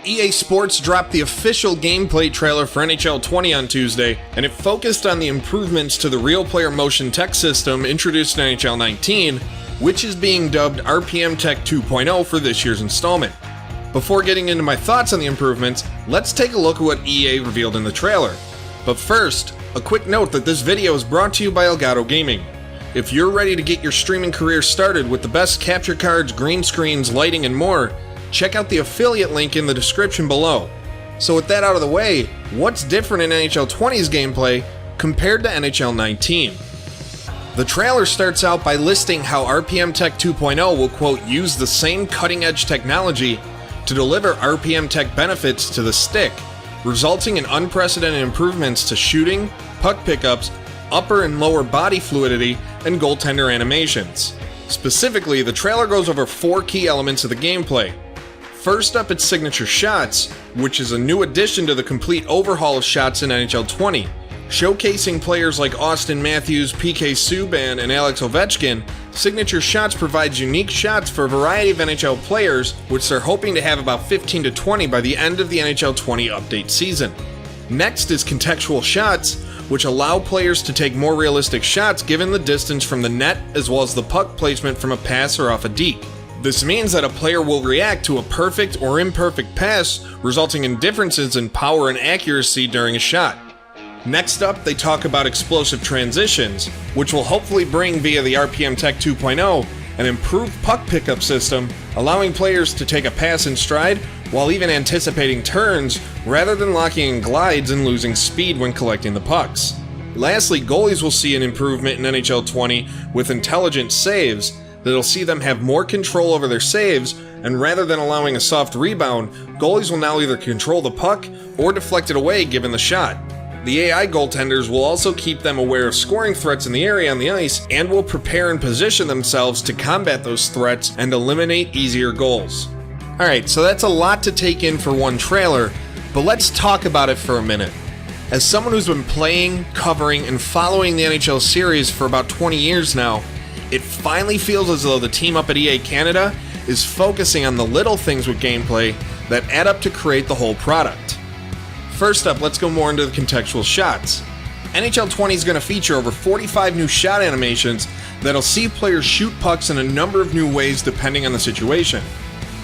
EA Sports dropped the official gameplay trailer for NHL 20 on Tuesday, and it focused on the improvements to the real player motion tech system introduced in NHL 19, which is being dubbed RPM Tech 2.0 for this year's installment. Before getting into my thoughts on the improvements, let's take a look at what EA revealed in the trailer. But first, a quick note that this video is brought to you by Elgato Gaming. If you're ready to get your streaming career started with the best capture cards, green screens, lighting, and more, check out the affiliate link in the description below. So with that out of the way, what's different in NHL 20's gameplay compared to NHL 19? The trailer starts out by listing how RPM Tech 2.0 will, quote, use the same cutting-edge technology to deliver RPM Tech benefits to the stick, resulting in unprecedented improvements to shooting, puck pickups, upper and lower body fluidity, and goaltender animations. Specifically, the trailer goes over 4 key elements of the gameplay. First up, it's signature shots, which is a new addition to the complete overhaul of shots in NHL 20, showcasing players like Austin Matthews, PK Subban, and Alex Ovechkin. Signature shots provides unique shots for a variety of NHL players, which they're hoping to have about 15 to 20 by the end of the NHL 20 update season. Next is contextual shots, which allow players to take more realistic shots given the distance from the net as well as the puck placement from a pass or off a deke. This means that a player will react to a perfect or imperfect pass, resulting in differences in power and accuracy during a shot. Next up, they talk about explosive transitions, which will hopefully bring via the RPM Tech 2.0 an improved puck pickup system, allowing players to take a pass in stride while even anticipating turns rather than locking in glides and losing speed when collecting the pucks. Lastly, goalies will see an improvement in NHL 20 with intelligent saves that'll see them have more control over their saves, and rather than allowing a soft rebound, goalies will now either control the puck or deflect it away given the shot. The AI goaltenders will also keep them aware of scoring threats in the area on the ice and will prepare and position themselves to combat those threats and eliminate easier goals. Alright, so that's a lot to take in for one trailer, but let's talk about it for a minute. As someone who's been playing, covering, and following the NHL series for about 20 years now, it finally feels as though the team up at EA Canada is focusing on the little things with gameplay that add up to create the whole product. First up, let's go more into the contextual shots. NHL 20 is going to feature over 45 new shot animations that'll see players shoot pucks in a number of new ways depending on the situation.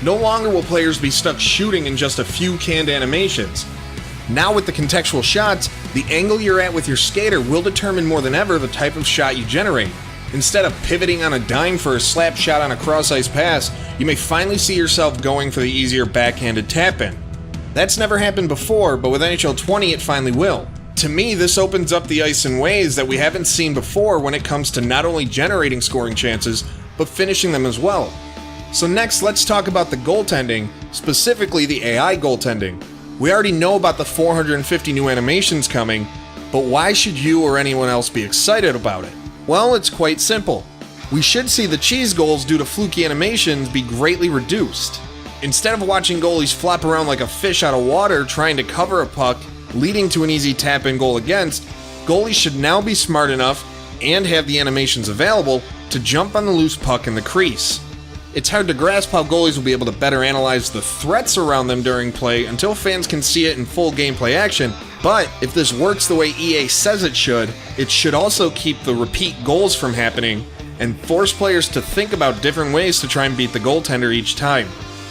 No longer will players be stuck shooting in just a few canned animations. Now with the contextual shots, the angle you're at with your skater will determine more than ever the type of shot you generate. Instead of pivoting on a dime for a slap shot on a cross-ice pass, you may finally see yourself going for the easier backhanded tap-in. That's never happened before, but with NHL 20 it finally will. To me, this opens up the ice in ways that we haven't seen before when it comes to not only generating scoring chances, but finishing them as well. So next, let's talk about the goaltending, specifically the AI goaltending. We already know about the 450 new animations coming, but why should you or anyone else be excited about it? Well, it's quite simple. We should see the cheese goals due to fluky animations be greatly reduced. Instead of watching goalies flop around like a fish out of water trying to cover a puck, leading to an easy tap-in goal against, goalies should now be smart enough and have the animations available to jump on the loose puck in the crease. It's hard to grasp how goalies will be able to better analyze the threats around them during play until fans can see it in full gameplay action, but if this works the way EA says it should also keep the repeat goals from happening and force players to think about different ways to try and beat the goaltender each time.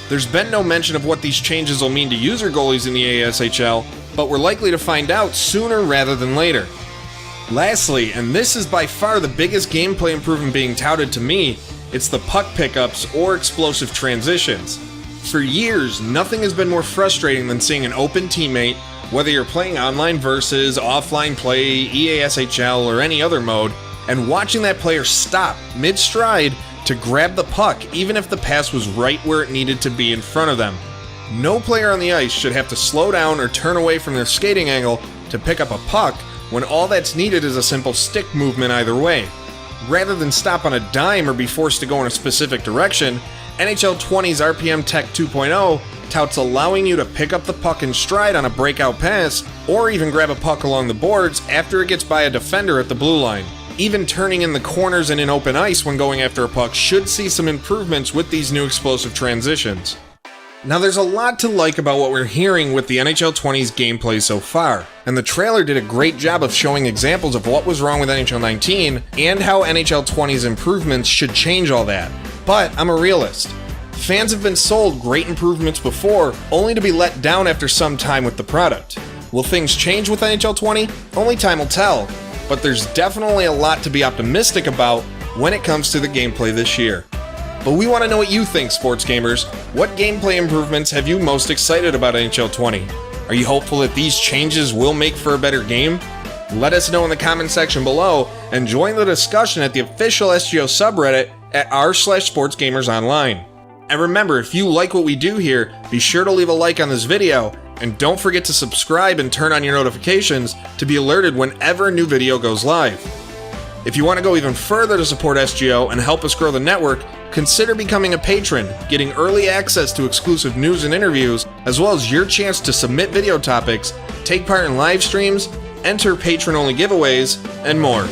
There's been no mention of what these changes will mean to user goalies in the ASHL, but we're likely to find out sooner rather than later. Lastly, and this is by far the biggest gameplay improvement being touted to me, it's the puck pickups or explosive transitions. For years, nothing has been more frustrating than seeing an open teammate, whether you're playing online versus, offline play, EASHL, or any other mode, and watching that player stop mid-stride to grab the puck even if the pass was right where it needed to be in front of them. No player on the ice should have to slow down or turn away from their skating angle to pick up a puck when all that's needed is a simple stick movement either way. Rather than stop on a dime or be forced to go in a specific direction, NHL 20's RPM Tech 2.0 touts allowing you to pick up the puck in stride on a breakout pass, or even grab a puck along the boards after it gets by a defender at the blue line. Even turning in the corners and in open ice when going after a puck should see some improvements with these new explosive transitions. Now there's a lot to like about what we're hearing with the NHL 20's gameplay so far, and the trailer did a great job of showing examples of what was wrong with NHL 19 and how NHL 20's improvements should change all that. But I'm a realist. Fans have been sold great improvements before, only to be let down after some time with the product. Will things change with NHL 20? Only time will tell, but there's definitely a lot to be optimistic about when it comes to the gameplay this year. But we want to know what you think, sports gamers. What gameplay improvements have you most excited about NHL 20? Are you hopeful that these changes will make for a better game? Let us know in the comment section below and join the discussion at the official SGO subreddit at r/sportsgamersonline. And remember, if you like what we do here, be sure to leave a like on this video, and don't forget to subscribe and turn on your notifications to be alerted whenever a new video goes live. If you want to go even further to support SGO and help us grow the network, consider becoming a patron, getting early access to exclusive news and interviews, as well as your chance to submit video topics, take part in live streams, enter patron-only giveaways, and more.